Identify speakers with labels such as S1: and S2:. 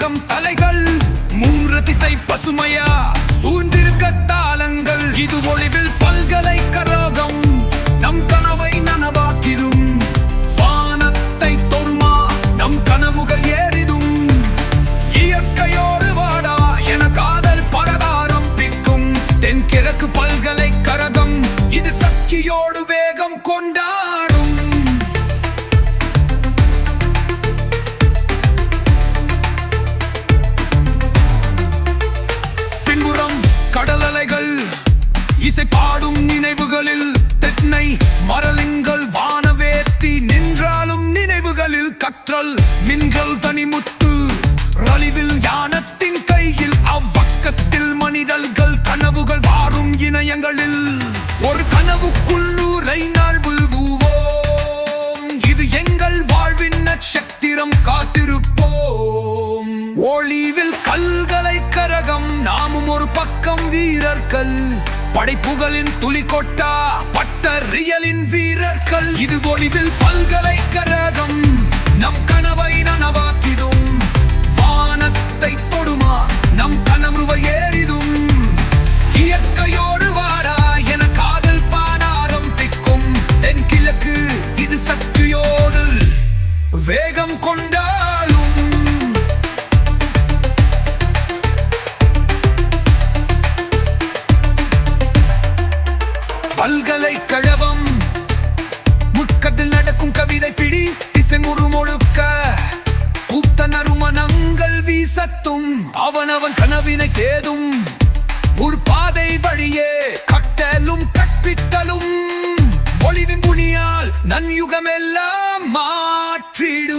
S1: கரகம் தலைகள் மூன்று திசை பசுமையா சூழ்ந்திருக்க தாளங்கள் இது ஒளிவில் பல்கலைக்கழகம் நம் கனவை நனவாக்கிடும் வானத்தை தொடுமா நம் கனவுகள் ஏறிடும் இயற்கையோடு வாடா என காதல் பரதாரம் பிக்கும் தென்கிழக்கு பல்கலைக்கழகம் இது சக்தியோடு வேகம் கொண்டாடும் பின்புறம் கடலலைகள் இசை பாடும் நினைவுகளில் தென்னை மரலிங்கள் வானவேத்தி நின்றாலும் நினைவுகளில் கற்றல் மின்கள் தனிமுத்து ரலிவில் ஞானத்தின் கையில் அவ்வக்கத்தில் மனிதர்கள் கனவுகள் வாரும் இணையங்களில் ஒரு கனவுக்குள்ளூரை நாள் விழுவோம் இது எங்கள் வாழ்வின் நட்சத்திரம் காத்திருப்போம் ஒளிவில் பல்கலைக்கழகம் நாமும் ஒரு பக்கம் வீரர்கள் படைப்புகளின் துளி கொட்டா பட்டறியலின் வீரர்கள் இது ஒளிவில் பல்கலைக்கழகம் நம் கனவை நனவாக்கிடும் வானத்தை தொடுமா நம் கனவுவை ஏறிடும் இயற்கையோடு வாடா என காதல் பாடாரம் பிக்கும் தென்கிழக்கு இது சக்தியோடு வேகம் கொண்டாலும் பல்கலைக்கழகம் முட்கட்டில் நடக்கும் கவிதை பிடி இசை முறுமுழுக்க பூத்த நறுமணங்கள் வீசத்தும் அவனவன் கனவினை தேடும் ஒரு பாதை வழியே கட்டலும் கற்பித்தலும் ஒளிவின் புனியால் நன்யுகமெல்லாம் மாற்றிடும்